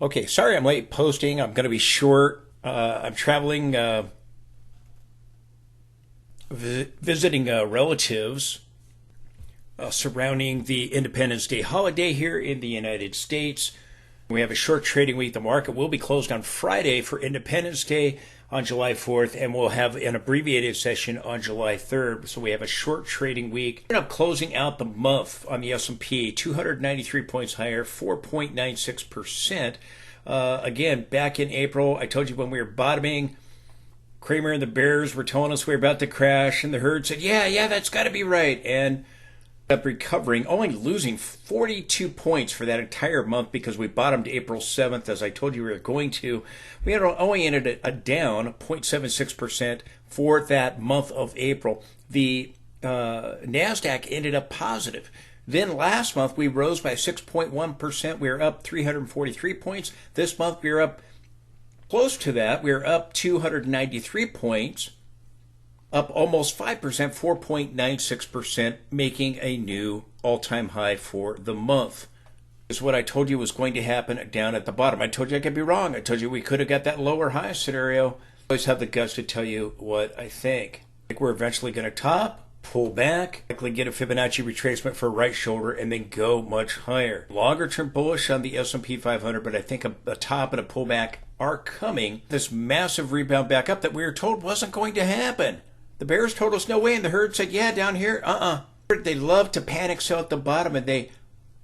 Okay, sorry I'm late posting. I'm going to be short. I'm traveling, visiting relatives surrounding the Independence Day holiday here in the United States. We have a short trading week. The market will be closed on Friday for Independence Day on July 4th, and we'll have an abbreviated session on July 3rd. So we have a short trading week. We end up closing out the month on the S&P 293 points higher, 4.96%. Again, back in April, I told you when we were bottoming, Kramer and the bears were telling us we were about to crash, and the herd said, yeah, that's got to be right. And up recovering, only losing 42 points for that entire month because we bottomed April 7th, as I told you we were going to. We had only ended a down 0.76% for that month of April. The NASDAQ ended up positive. Then last month we rose by 6.1%. We were up 343 points. This month we are up close to that. We are up 293 points. Up almost 5%, 4.96%, making a new all-time high for the month. This is what I told you was going to happen down at the bottom. I told you I could be wrong. I told you we could have got that lower high scenario. I always have the guts to tell you what I think. I think we're eventually going to top, pull back, likely get a Fibonacci retracement for a right shoulder, and then go much higher. Longer term bullish on the S&P 500, but I think a top and a pullback are coming. This massive rebound back up that we were told wasn't going to happen. The bears told us no way, and the herd said, yeah, down here, They love to panic sell at the bottom, and they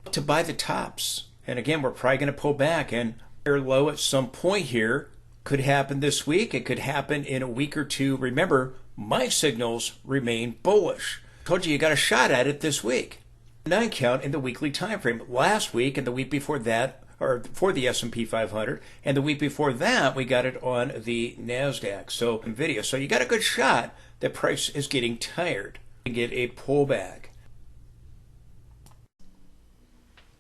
love to buy the tops. And again, we're probably going to pull back, and they're low at some point here. Could happen this week. It could happen in a week or two. Remember, my signals remain bullish. I told you got a shot at it this week. 9 count in the weekly time frame. Last week and the week before that, or for the S&P 500, and the week before that, we got it on the NASDAQ. So, NVIDIA. So you got a good shot. The price is getting tired. You get a pullback.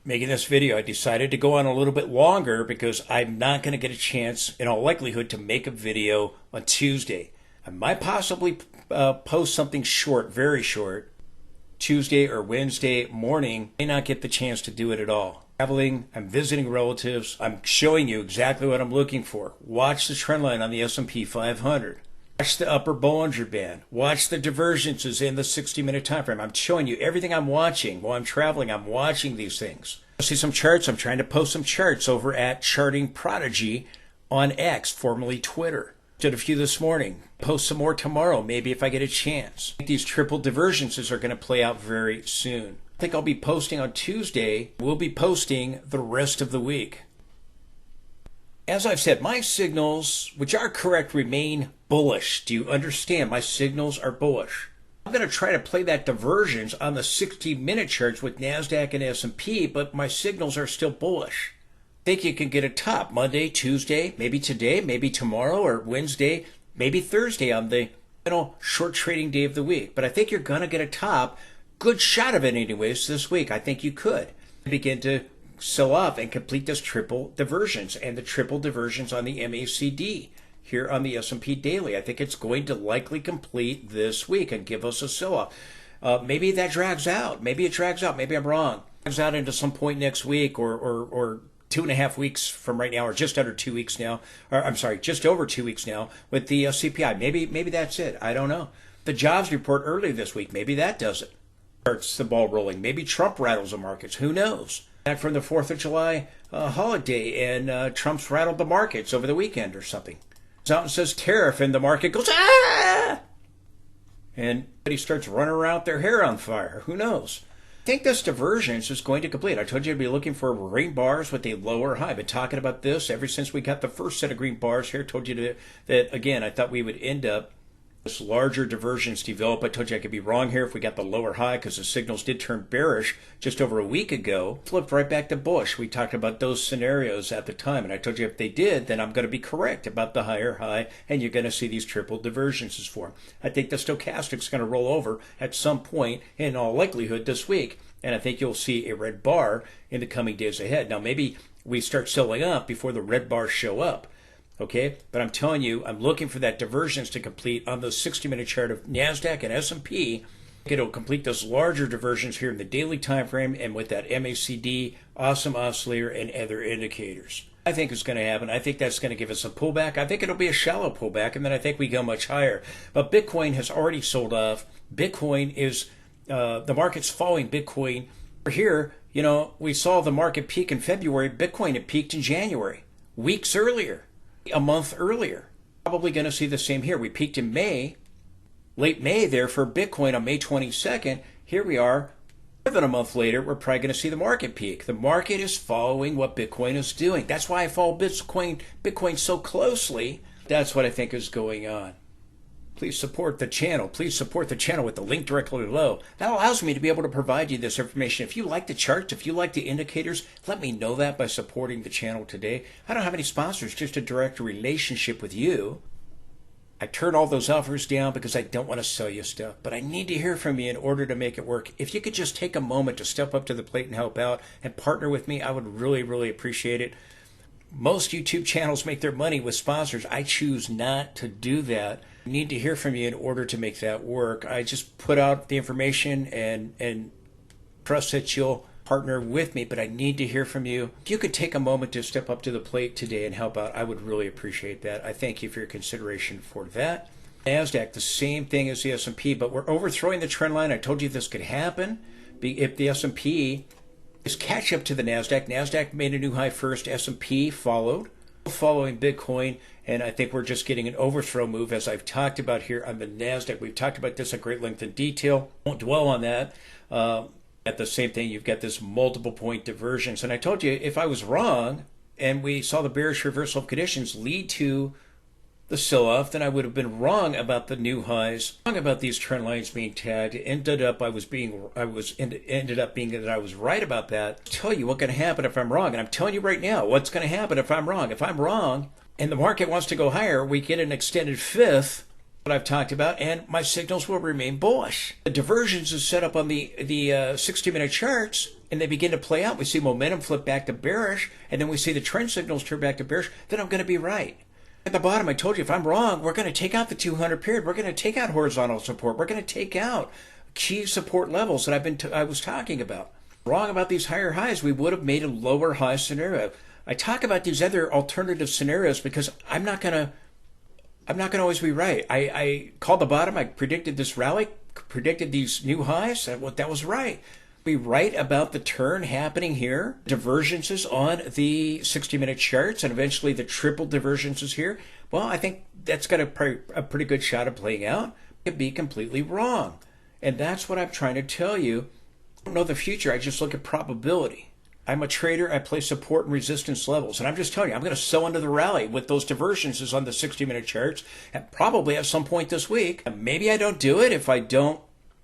Making this video, I decided to go on a little bit longer because I'm not going to get a chance, in all likelihood, to make a video on Tuesday. I might possibly post something short, very short, Tuesday or Wednesday morning. I may not get the chance to do it at all. Traveling, I'm visiting relatives. I'm showing you exactly what I'm looking for. Watch the trend line on the S&P 500. Watch the upper Bollinger Band. Watch the divergences in the 60-minute time frame. I'm showing you everything I'm watching. While I'm traveling, I'm watching these things. See some charts? I'm trying to post some charts over at Charting Prodigy on X, formerly Twitter. Did a few this morning. Post some more tomorrow, maybe if I get a chance. I think these triple divergences are going to play out very soon. I think I'll be posting on Tuesday. We'll be posting the rest of the week. As I've said, my signals, which are correct, remain bullish. Do you understand? My signals are bullish. I'm going to try to play that divergence on the 60-minute charts with NASDAQ and S&P, but my signals are still bullish. I think you can get a top Monday, Tuesday, maybe today, maybe tomorrow, or Wednesday, maybe Thursday on the short trading day of the week. But I think you're going to get a top. Good shot of it anyways this week. I think you could begin to sell off and complete this triple divergence and the triple divergence on the MACD here on the S&P daily. I think it's going to likely complete this week and give us a sell-off. Maybe that drags out. Maybe it drags out. Maybe I'm wrong. It drags out into some point next week or 2.5 weeks from right now, or just under 2 weeks now. Or I'm sorry, just over 2 weeks now with the CPI. Maybe that's it. I don't know. The jobs report early this week. Maybe that does it. Starts the ball rolling. Maybe Trump rattles the markets. Who knows? Back from the 4th of July holiday, and Trump's rattled the markets over the weekend or something. Comes out and says tariff, and the market goes, ah! And he starts running around with their hair on fire. Who knows? I think this divergence is going to complete. I told you to be looking for green bars with a lower high. I've been talking about this ever since we got the first set of green bars here. I told you that, again, I thought we would end up this larger divergence develop. I told you I could be wrong here if we got the lower high because the signals did turn bearish just over a week ago. Flipped right back to bullish. We talked about those scenarios at the time, and I told you if they did, then I'm going to be correct about the higher high, and you're going to see these triple divergences form. I think the stochastic's going to roll over at some point in all likelihood this week, and I think you'll see a red bar in the coming days ahead. Now, maybe we start selling up before the red bars show up. Okay, but I'm telling you, I'm looking for that divergence to complete on the 60-minute chart of NASDAQ and S&P. It'll complete those larger diversions here in the daily time frame and with that MACD, awesome oscillator, and other indicators. I think is going to happen. I think that's going to give us a pullback. I think it'll be a shallow pullback, and then I think we go much higher. But Bitcoin has already sold off. Bitcoin is, the market's following Bitcoin. Here, you know, we saw the market peak in February. Bitcoin had peaked in January, weeks earlier, a month earlier. Probably going to see the same here. We peaked in May, late May there for Bitcoin on May 22nd. Here we are. More than a month later, we're probably going to see the market peak. The market is following what Bitcoin is doing. That's why I follow Bitcoin so closely. That's what I think is going on. Please support the channel. Please support the channel with the link directly below. That allows me to be able to provide you this information. If you like the charts, if you like the indicators, let me know that by supporting the channel today. I don't have any sponsors, just a direct relationship with you. I turn all those offers down because I don't want to sell you stuff, but I need to hear from you in order to make it work. If you could just take a moment to step up to the plate and help out and partner with me, I would really, really appreciate it. Most YouTube channels make their money with sponsors. I choose not to do that. I need to hear from you in order to make that work. I just put out the information and trust that you'll partner with me, but I need to hear from you. If you could take a moment to step up to the plate today and help out, I would really appreciate that. I thank you for your consideration for that. NASDAQ, the same thing as the S&P, but we're overthrowing the trend line. I told you this could happen. If the S&P is catch up to the NASDAQ, NASDAQ made a new high first, S&P followed, following Bitcoin, and I think we're just getting an overthrow move, as I've talked about here on the NASDAQ. We've talked about this at great length and detail. Won't dwell on that. At the same thing, you've got this multiple point divergence. And I told you, if I was wrong and we saw the bearish reversal of conditions lead to the sell-off, then I would have been wrong about the new highs, wrong about these trend lines being tagged. It ended up being that I was right about that. I'll tell you what's going to happen if I'm wrong, and I'm telling you right now what's going to happen if I'm wrong. If I'm wrong and the market wants to go higher, we get an extended fifth. What I've talked about, and my signals will remain bullish. The divergence is set up on the 60-minute charts, and they begin to play out. We see momentum flip back to bearish, and then we see the trend signals turn back to bearish. Then I'm going to be right. At the bottom, I told you, if I'm wrong, we're going to take out the 200 period. We're going to take out horizontal support. We're going to take out key support levels that I was talking about. Wrong about these higher highs, we would have made a lower high scenario. I talk about these other alternative scenarios because I'm not going to always be right. I called the bottom. I predicted this rally, predicted these new highs. That was right. Be right about the turn happening here. Divergences on the 60-minute charts and eventually the triple divergences here. Well, I think that's got a pretty good shot of playing out. It could be completely wrong. And that's what I'm trying to tell you. I don't know the future. I just look at probability. I'm a trader. I play support and resistance levels. And I'm just telling you, I'm going to sell into the rally with those divergences on the 60-minute charts, and probably at some point this week. And maybe I don't do it if I don't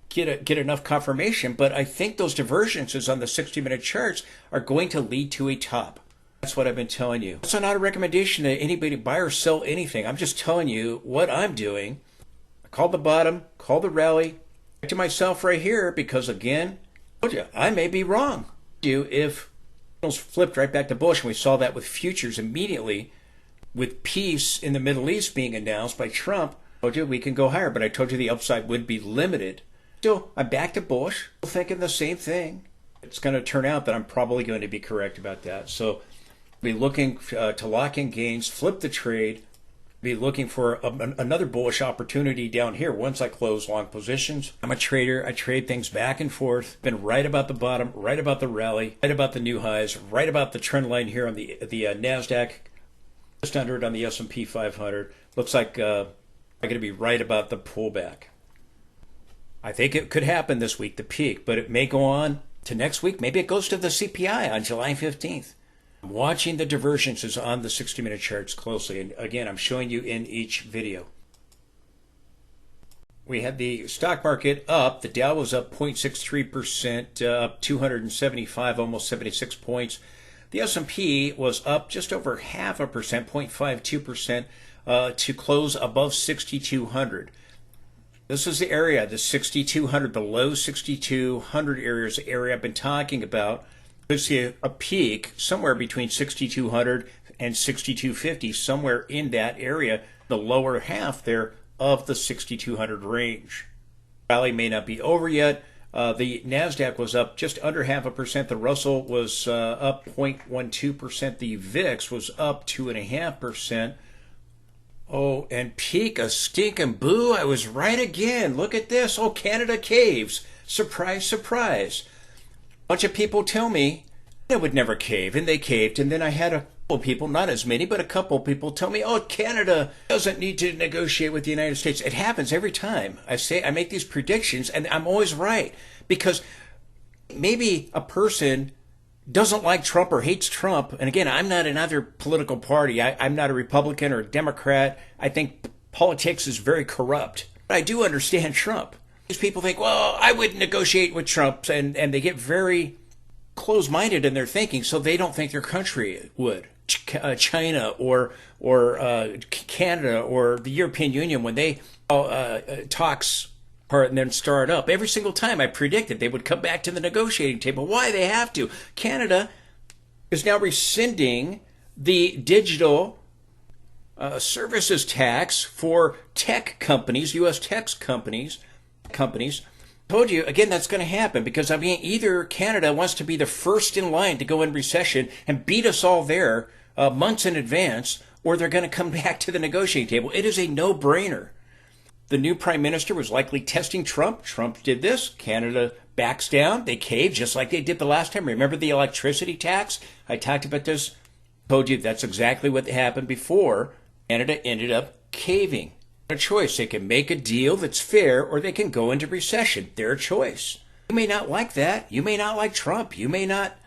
get enough confirmation, but I think those divergences on the 60-minute charts are going to lead to a top. That's what I've been telling you. It's not a recommendation to anybody buy or sell anything. I'm just telling you what I'm doing. I called the bottom, called the rally, to myself right here because, again, I told you, I may be wrong. If flipped right back to bullish, and we saw that with futures immediately with peace in the Middle East being announced by Trump. I told you we can go higher, but I told you the upside would be limited. Still, I'm back to bullish, still thinking the same thing. It's going to turn out that I'm probably going to be correct about that. So be looking to lock in gains, flip the trade, be looking for another bullish opportunity down here once I close long positions. I'm a trader. I trade things back and forth. Been right about the bottom, right about the rally, right about the new highs, right about the trend line here on the NASDAQ, just under it on the S&P 500. Looks like I'm going to be right about the pullback. I think it could happen this week, the peak, but it may go on to next week. Maybe it goes to the CPI on July 15th. I'm watching the divergences on the 60-minute charts closely, and again, I'm showing you in each video. We had the stock market up. The Dow was up 0.63%, up 275, almost 76 points. The S&P was up just over 0.5%, 0.52%, to close above 6,200. This is the area, the 6,200, below 6,200 areas, the area I've been talking about. You see a peak somewhere between 6,200 and 6,250, somewhere in that area, the lower half there of the 6,200 range. Rally may not be over yet. The NASDAQ was up just under 0.5%. The Russell was up 0.12%. The VIX was up 2.5%. Oh, and peak a stink and boo. I was right again. Look at this. Oh, Canada caves. Surprise, surprise. A bunch of people tell me it would never cave, and they caved. And then I had a couple people, not as many, but a couple people tell me, oh, Canada doesn't need to negotiate with the United States. It happens every time. I make these predictions, and I'm always right. Because maybe a person doesn't like Trump or hates Trump. And again, I'm not in either political party. I'm not a Republican or a Democrat. I think politics is very corrupt. But I do understand Trump. These people think, well, I wouldn't negotiate with Trump. And they get very close-minded in their thinking, so they don't think their country would. China or Canada or the European Union, when they talks part and then start up. Every single time I predicted they would come back to the negotiating table. Why? They have to. Canada is now rescinding the digital services tax for tech companies, U.S. tech companies. Told you, again, that's going to happen because, I mean, either Canada wants to be the first in line to go in recession and beat us all there months in advance, or they're going to come back to the negotiating table. It is a no-brainer. The new prime minister was likely testing Trump. Trump did this. Canada backs down. They cave just like they did the last time. Remember the electricity tax? I talked about this. Told you that's exactly what happened before. Canada ended up caving. A choice. They can make a deal that's fair, or they can go into recession. Their choice. You may not like that. You may not like Trump. You may not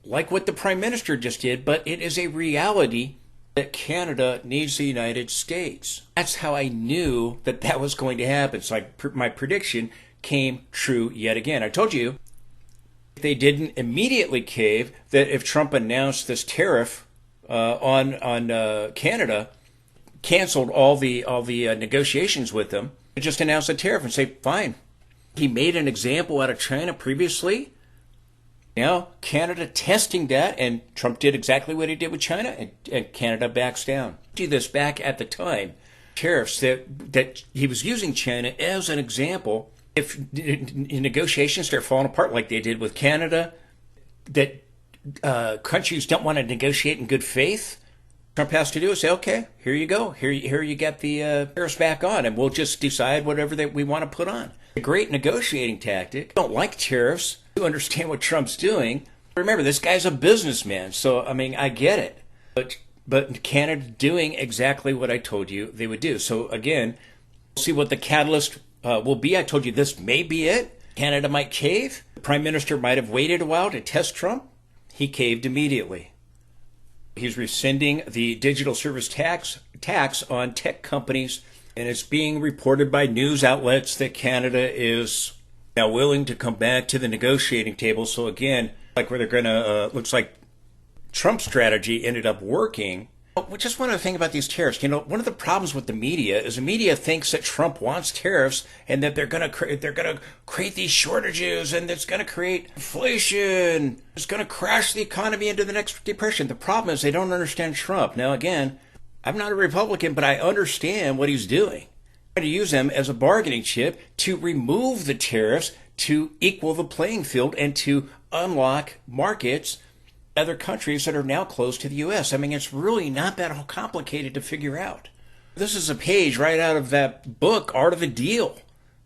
like what the prime minister just did, but it is a reality that Canada needs the United States. That's how I knew that that was going to happen. So my prediction came true yet again. I told you if they didn't immediately cave, that if Trump announced this tariff on Canada, canceled all the negotiations with them, just announce a tariff and say, fine. He made an example out of China previously. Now, Canada testing that, and Trump did exactly what he did with China, and Canada backs down. Do this back at the time. Tariffs that he was using China as an example. If negotiations start falling apart like they did with Canada, that countries don't want to negotiate in good faith, Trump has to do is say, okay, here you go. Here you get the tariffs back on, and we'll just decide whatever that we want to put on. A great negotiating tactic. Don't like tariffs. You understand what Trump's doing. Remember, this guy's a businessman, so, I mean, I get it. But Canada doing exactly what I told you they would do. So, again, we'll see what the catalyst will be. I told you this may be it. Canada might cave. The Prime Minister might have waited a while to test Trump. He caved immediately. He's rescinding the digital service tax on tech companies, and it's being reported by news outlets that Canada is now willing to come back to the negotiating table. So again, like where they're going to, looks like Trump's strategy ended up working. Just one other thing about these tariffs. You know, one of the problems with the media is the media thinks that Trump wants tariffs and that they're going to create these shortages and it's going to create inflation. It's going to crash the economy into the next depression. The problem is they don't understand Trump. Now, again, I'm not a Republican, but I understand what he's doing. Trying to use them as a bargaining chip to remove the tariffs to equal the playing field and to unlock markets, other countries that are now close to the U.S. I mean, it's really not that complicated to figure out. This is a page right out of that book, Art of the Deal.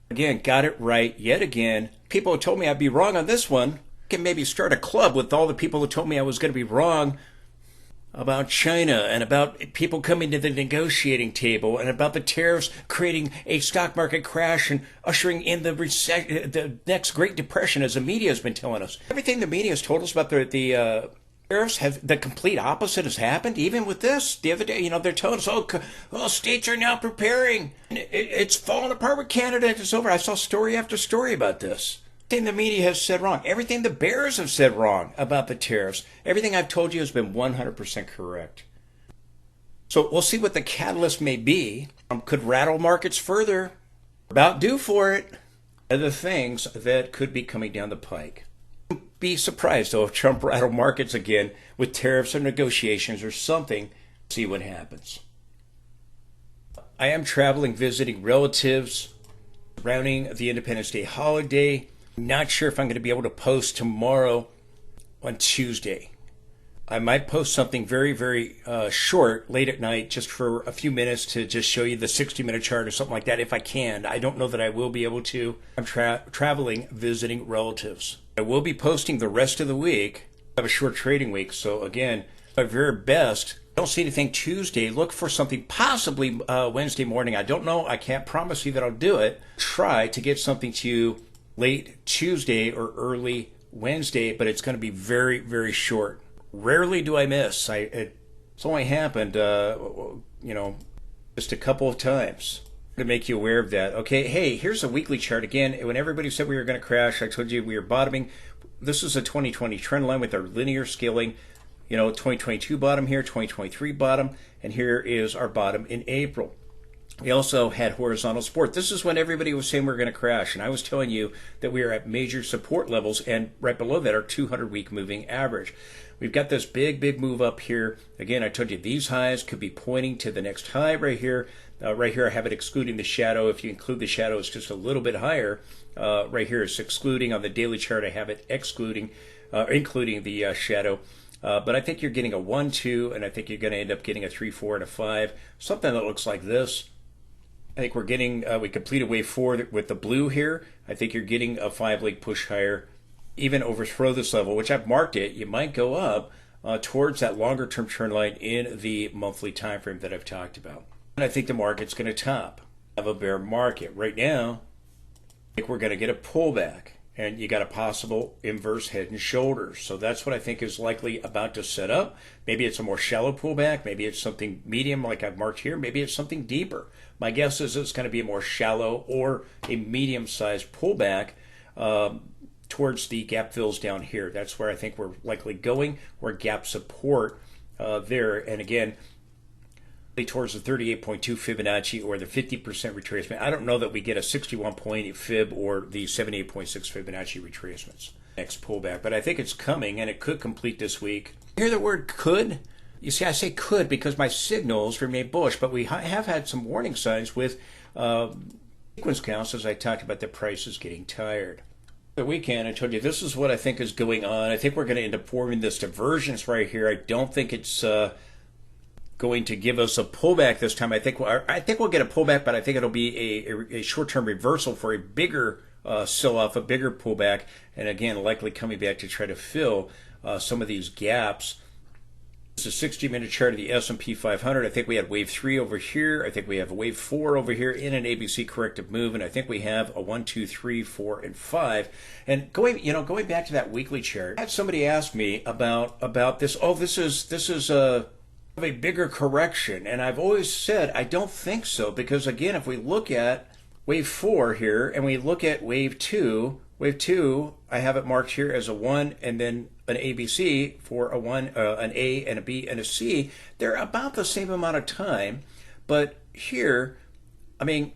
Again, got it right yet again. People who told me I'd be wrong on this one can maybe start a club with all the people who told me I was going to be wrong about China and about people coming to the negotiating table and about the tariffs creating a stock market crash and ushering in the next Great Depression, as the media has been telling us. Everything the media has told us about the tariffs, the complete opposite has happened. Even with this, the other day, they're telling us, oh, states are now preparing. It's falling apart with Canada. It's over. I saw story after story about this. Everything the media has said wrong. Everything the bears have said wrong about the tariffs. Everything I've told you has been 100% correct. So we'll see what the catalyst may be. Could rattle markets further. About due for it. Other things that could be coming down the pike. Be surprised, though, if Trump rattled markets again with tariffs or negotiations or something. See what happens. I am traveling, visiting relatives surrounding the Independence Day holiday. Not sure if I'm going to be able to post tomorrow on Tuesday. I might post something very, very short late at night just for a few minutes to just show you the 60-minute chart or something like that if I can. I don't know that I will be able to. I'm traveling, visiting relatives. I will be posting the rest of the week. I have a short trading week, so again, my very best. Don't see anything Tuesday. Look for something possibly Wednesday morning. I don't know. I can't promise you that I'll do it. Try to get something to you late Tuesday or early Wednesday, but it's going to be very, very short. Rarely do I miss. It's only happened, just a couple of times to make you aware of that. Okay, hey, here's a weekly chart. Again, when everybody said we were going to crash, I told you we were bottoming. This is a 2020 trend line with our linear scaling. 2022 bottom here, 2023 bottom, and here is our bottom in April. We also had horizontal support. This is when everybody was saying we're going to crash, and I was telling you that we are at major support levels, and right below that, our 200-week moving average. We've got this big, big move up here. Again, I told you these highs could be pointing to the next high right here. Right here, I have it excluding the shadow. If you include the shadow, it's just a little bit higher. Right here, it's excluding. On the daily chart, I have it including the shadow. But I think you're getting a 1, 2, and I think you're going to end up getting a 3, 4, and a 5. Something that looks like this. I think we're getting, we completed wave 4 with the blue here. I think you're getting a 5-leg push higher, even overthrow this level, which I've marked it. You might go up towards that longer term trend line in the monthly time frame that I've talked about. And I think the market's going to top. Have a bear market. Right now, I think we're going to get a pullback. And you got a possible inverse head and shoulders. So that's what I think is likely about to set up. Maybe it's a more shallow pullback. Maybe it's something medium like I've marked here. Maybe it's something deeper. My guess is it's going to be a more shallow or a medium-sized pullback towards the gap fills down here. That's where I think we're likely going, where gap support there. And again, towards the 38.2 Fibonacci or the 50% retracement. I don't know that we get a 61.8 Fib or the 78.6 Fibonacci retracements next pullback, but I think it's coming and it could complete this week. You hear the word could? You see, I say could because my signals remain bullish, but we have had some warning signs with sequence counts as I talked about the prices getting tired. The weekend, I told you this is what I think is going on. I think we're going to end up forming this divergence right here. I don't think it's going to give us a pullback this time. I think we'll get a pullback, but I think it'll be a short-term reversal for a bigger sell-off, a bigger pullback, and again, likely coming back to try to fill some of these gaps. This is a 60-minute chart of the S&P 500. I think we had wave 3 over here. I think we have a wave 4 over here in an ABC corrective move, and I think we have a 1, 2, 3, 4, and 5. And going back to that weekly chart, I had somebody ask me about this. Oh, this is a bigger correction, and I've always said I don't think so, because again, if we look at wave 4 here and we look at wave 2, I have it marked here as a 1 and then an ABC for a 1, an A and a B and a C. They're about the same amount of time, but here, I mean,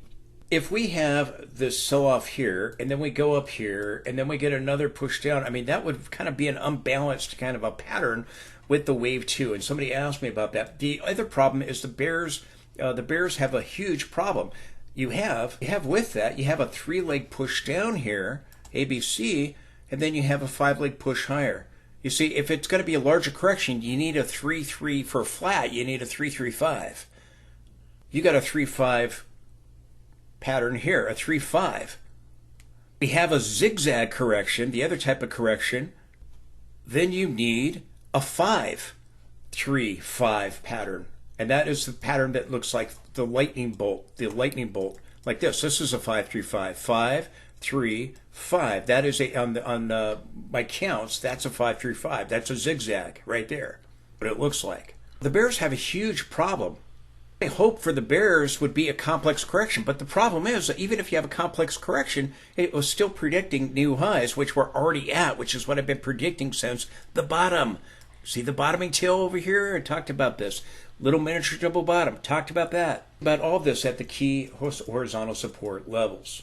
if we have this sell-off here and then we go up here and then we get another push down, I mean, that would kind of be an unbalanced kind of a pattern with the wave 2, and somebody asked me about that. The other problem is the bears have a huge problem. You have with that, you have a 3-leg push down here, ABC, and then you have a 5-leg push higher. You see, if it's going to be a larger correction, you need a 3-3 for flat. You need a 3-3-5. You got a 3-5 pattern here, a 3-5. We have a zigzag correction, the other type of correction. Then you need a 5-3-5 pattern, and that is the pattern that looks like the lightning bolt, like this. This is a 5-3-5, 5-3-5. That is on my counts. That's a 5-3-5. That's a zigzag right there. What it looks like. The bears have a huge problem. I hope for the bears would be a complex correction, but the problem is that even if you have a complex correction, it was still predicting new highs, which we're already at, which is what I've been predicting since the bottom. See the bottoming tail over here? I talked about this. Little miniature double bottom. Talked about that. About all this at the key horizontal support levels.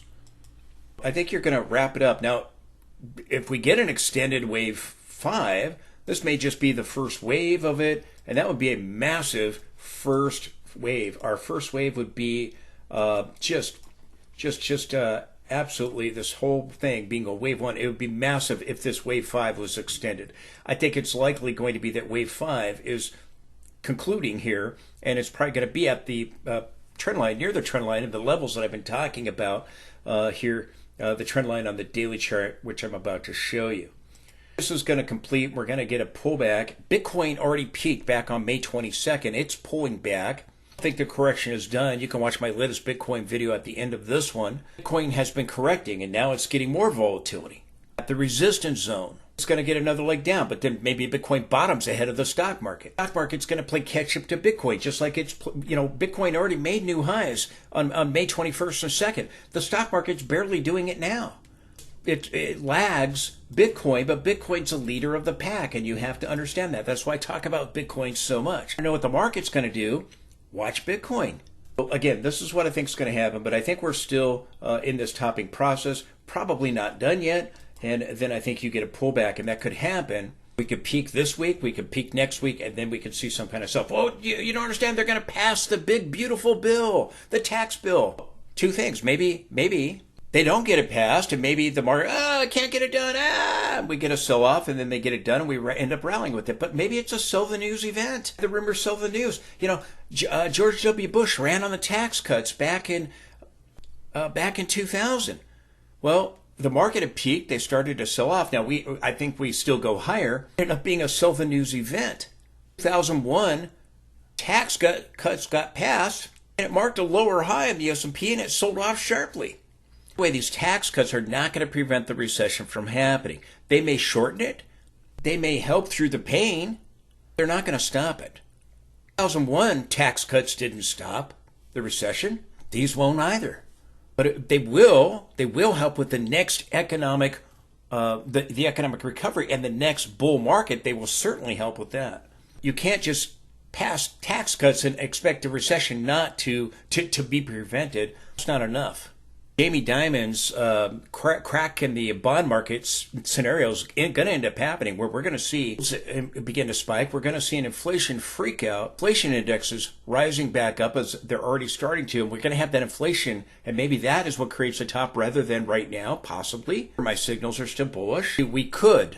I think you're going to wrap it up. Now, if we get an extended wave 5, this may just be the first wave of it, and that would be a massive first wave. Our first wave would be just absolutely this whole thing being a wave one, it would be massive if this wave five was extended. I think it's likely going to be that wave five is concluding here, and it's probably going to be at the trend line, near the trend line of the levels that I've been talking about here, the trend line on the daily chart, which I'm about to show you. This is going to complete. We're going to get a pullback. Bitcoin already peaked back on May 22nd. It's pulling back. I think the correction is done. You can watch my latest Bitcoin video at the end of this one. Bitcoin has been correcting, and now it's getting more volatility. At the resistance zone, it's going to get another leg down, but then maybe Bitcoin bottoms ahead of the stock market. The stock market's going to play catch up to Bitcoin, just like it's, Bitcoin already made new highs on May 21st and 2nd. The stock market's barely doing it now. It lags Bitcoin, but Bitcoin's a leader of the pack, and you have to understand that. That's why I talk about Bitcoin so much. I know what the market's going to do. Watch Bitcoin. So again, this is what I think is going to happen, but I think we're still in this topping process, probably not done yet, and then I think you get a pullback, and that could happen. We could peak this week, we could peak next week, and then we could see some kind of stuff. Oh, you don't understand, they're going to pass the big, beautiful bill, the tax bill. Two things, maybe they don't get it passed, and maybe the market, I can't get it done, we get a sell-off, and then they get it done, and we end up rallying with it. But maybe it's a sell the news event. The rumors sell the news. George W. Bush ran on the tax cuts back in 2000. Well, the market had peaked. They started to sell off. Now, I think we still go higher. It ended up being a sell the news event. 2001, tax cuts got passed, and it marked a lower high in the S&P, and it sold off sharply. Way, these tax cuts are not going to prevent the recession from happening. They may shorten it. They may help through the pain. They're not going to stop it. 2001 tax cuts didn't stop the recession. These won't either. But they will help with the next economic, the economic recovery and the next bull market. They will certainly help with that. You can't just pass tax cuts and expect a recession not to be prevented. It's not enough. Jamie Dimon's crack in the bond market scenarios going to end up happening, where we're going to see it begin to spike. We're going to see an inflation freak out, inflation indexes rising back up as they're already starting to, and we're going to have that inflation, and maybe that is what creates a top rather than right now, possibly. My signals are still bullish. We could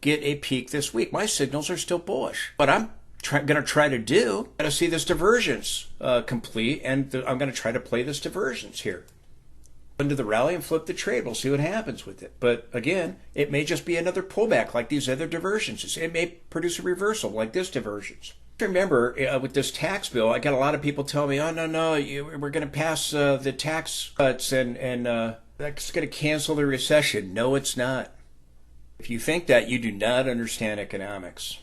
get a peak this week. My signals are still bullish, but I'm going to try to see this divergence complete, and I'm going to try to play this divergence here. Into the rally and flip the trade. We'll see what happens with it. But again, it may just be another pullback like these other divergences. It may produce a reversal like this divergence. Remember, with this tax bill, I got a lot of people telling me, oh, no, we're going to pass the tax cuts and that's going to cancel the recession. No, it's not. If you think that, you do not understand economics.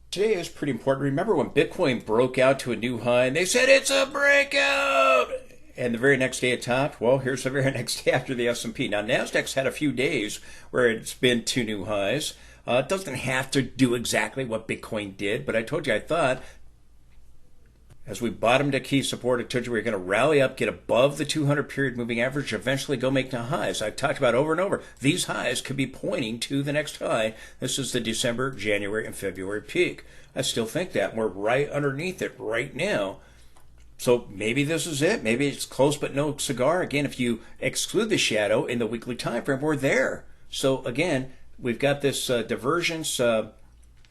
Today is pretty important. Remember when Bitcoin broke out to a new high and they said it's a breakout, and the very next day it topped? Well, here's the very next day after the S&P. Now, NASDAQ's had a few days where it's been two new highs. It doesn't have to do exactly what Bitcoin did, but I told you I thought as we bottomed at key support, I told you we were going to rally up, get above the 200 period moving average, eventually go make the highs. I've talked about over and over. These highs could be pointing to the next high. This is the December, January, and February peak. I still think that. We're right underneath it right now. So maybe this is it. Maybe it's close but no cigar. Again, if you exclude the shadow in the weekly time frame, we're there. So again, we've got this divergence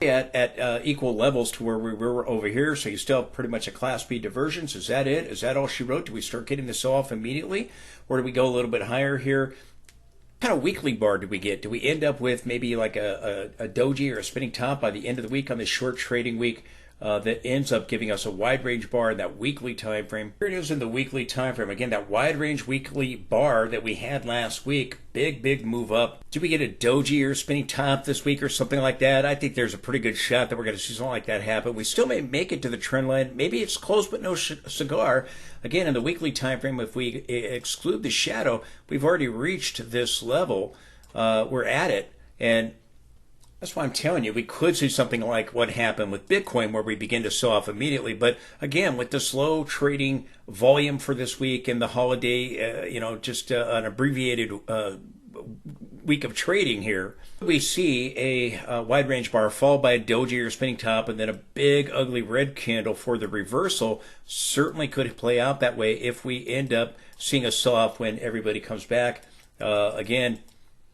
at equal levels to where we were over here, so you still have pretty much a Class B divergence. Is that it? Is that all she wrote? Do we start getting this off immediately, or do we go a little bit higher here? What kind of weekly bar do we get? Do we end up with maybe like a doji or a spinning top by the end of the week on this short trading week that ends up giving us a wide range bar in that weekly time frame? Here it is in the weekly time frame. Again, that wide range weekly bar that we had last week, big move up. Do we get a doji or spinning top this week or something like that? I think there's a pretty good shot that we're going to see something like that happen. We still may make it to the trend line. Maybe it's close but no cigar. Again, in the weekly time frame, if we exclude the shadow, we've already reached this level. We're at it, and that's why I'm telling you, we could see something like what happened with Bitcoin, where we begin to sell off immediately. But again, with the slow trading volume for this week and the holiday, just an abbreviated week of trading here. We see a wide range bar followed by a doji or spinning top and then a big ugly red candle for the reversal. Certainly could play out that way if we end up seeing a sell-off when everybody comes back. Again,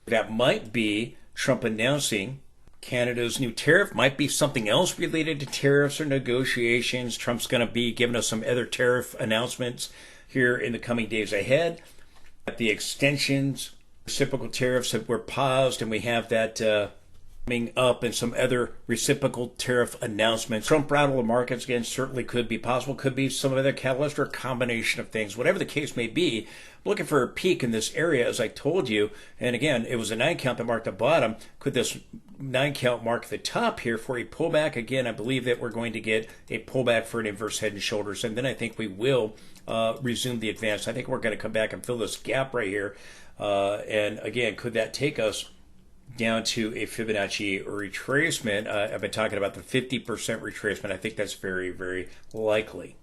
that might be Trump announcing Canada's new tariff, might be something else related to tariffs or negotiations. Trump's going to be giving us some other tariff announcements here in the coming days ahead. The extensions, reciprocal tariffs that were paused, and we have that coming up and some other reciprocal tariff announcements. Trump rattle the markets again certainly could be possible, could be some other catalyst or a combination of things. Whatever the case may be, looking for a peak in this area, as I told you. And again, it was a 9 count that marked the bottom. Could this 9 count mark the top here for a pullback? Again, I believe that we're going to get a pullback for an inverse head and shoulders, and then I think we will resume the advance. I think we're going to come back and fill this gap right here. And again, could that take us down to a Fibonacci retracement? I've been talking about the 50% retracement. I think that's very, very likely.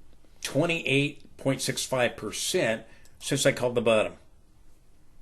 28.65% since I called the bottom.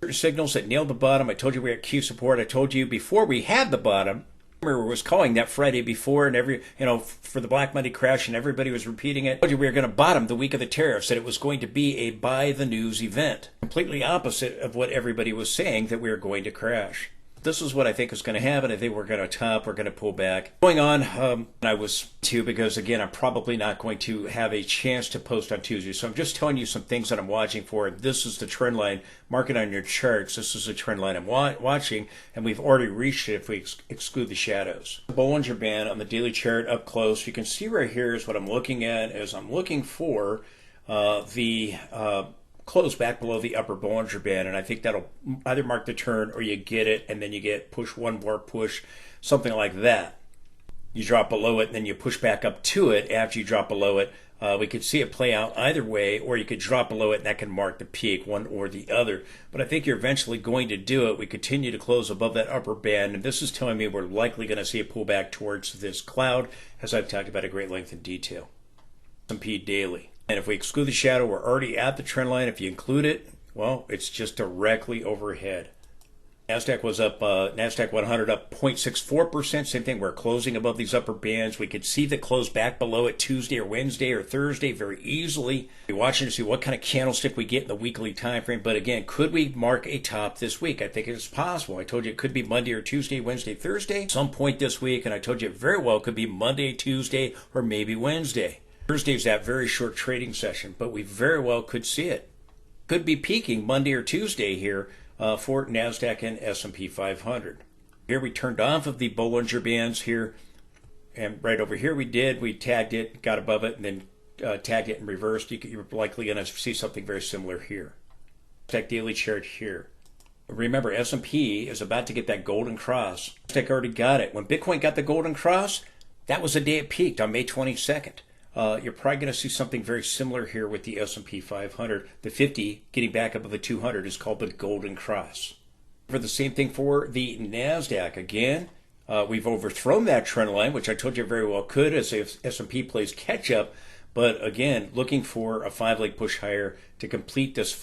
Certain signals that nailed the bottom. I told you we had key support. I told you before we had the bottom. I was calling that Friday before, and for the Black Monday crash, and everybody was repeating it. I told you we were going to bottom the week of the tariffs, that it was going to be a buy the news event. Completely opposite of what everybody was saying, that we were going to crash. This is what I think is going to happen. I think we're going to top, we're going to pull back. Going on, I was too, because again, I'm probably not going to have a chance to post on Tuesday. So I'm just telling you some things that I'm watching for. This is the trend line. Mark it on your charts. This is the trend line I'm watching, and we've already reached it if we exclude the shadows. The Bollinger Band on the daily chart up close. You can see right here is what I'm looking at, is I'm looking for the close back below the upper Bollinger Band, and I think that'll either mark the turn or you get it and then you get push one more push, something like that. You drop below it and then you push back up to it after you drop below it. We could see it play out either way, or you could drop below it and that can mark the peak, one or the other. But I think you're eventually going to do it. We continue to close above that upper band, and this is telling me we're likely going to see a pullback towards this cloud, as I've talked about at great length and detail. S&P daily. And if we exclude the shadow, we're already at the trend line. If you include it, well, it's just directly overhead. NASDAQ was up, NASDAQ 100 up 0.64%. Same thing, we're closing above these upper bands. We could see the close back below it Tuesday or Wednesday or Thursday very easily. We're watching to see what kind of candlestick we get in the weekly time frame. But again, could we mark a top this week? I think it's possible. I told you it could be Monday or Tuesday, Wednesday, Thursday, some point this week. And I told you it very well could be Monday, Tuesday, or maybe Wednesday. Thursday's that very short trading session, but we very well could see it. Could be peaking Monday or Tuesday here for NASDAQ and S&P 500. Here we turned off of the Bollinger Bands here, and right over here we tagged it, got above it, and then tagged it and reversed. You're likely going to see something very similar here. NASDAQ daily chart here. Remember, S&P is about to get that golden cross. NASDAQ already got it. When Bitcoin got the golden cross, that was the day it peaked on May 22nd. You're probably going to see something very similar here with the S&P 500. The 50 getting back up of the 200 is called the golden cross. For the same thing for the NASDAQ. Again, we've overthrown that trend line, which I told you very well could as if S&P plays catch up. But again, looking for a 5-leg push higher to complete this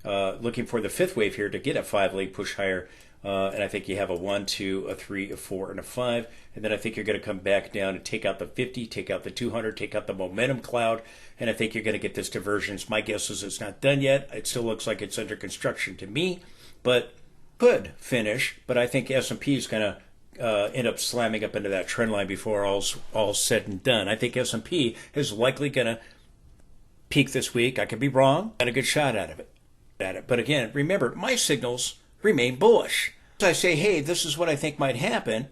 looking for the 5th wave here to get a 5-leg push higher. And I think you have a 1, 2, a 3, a 4, and a 5. And then I think you're going to come back down and take out the 50, take out the 200, take out the momentum cloud. And I think you're going to get this divergence. My guess is it's not done yet. It still looks like it's under construction to me, but could finish. But I think S&P is going to end up slamming up into that trend line before all's said and done. I think S&P is likely going to peak this week. I could be wrong. Got a good shot out of it. But again, remember, my signals remain bullish. As I say, hey, this is what I think might happen.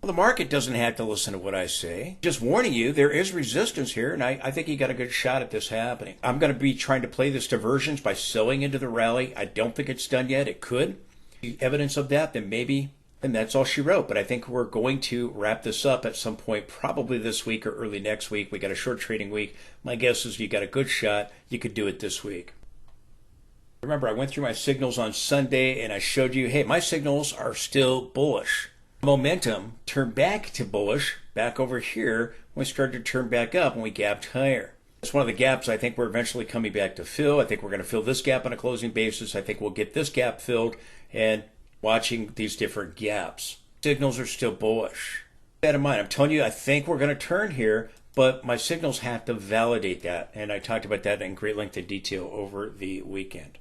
Well, the market doesn't have to listen to what I say. Just warning you, there is resistance here, and I think you got a good shot at this happening. I'm going to be trying to play this divergence by selling into the rally. I don't think it's done yet. It could. The evidence of that, then maybe, and that's all she wrote. But I think we're going to wrap this up at some point, probably this week or early next week. We got a short trading week. My guess is you got a good shot. You could do it this week. Remember, I went through my signals on Sunday and I showed you, hey, my signals are still bullish. Momentum turned back to bullish back over here when we started to turn back up and we gapped higher. It's one of the gaps I think we're eventually coming back to fill. I think we're going to fill this gap on a closing basis. I think we'll get this gap filled and watching these different gaps. Signals are still bullish. Keep that in mind. I'm telling you, I think we're going to turn here, but my signals have to validate that. And I talked about that in great length of detail over the weekend.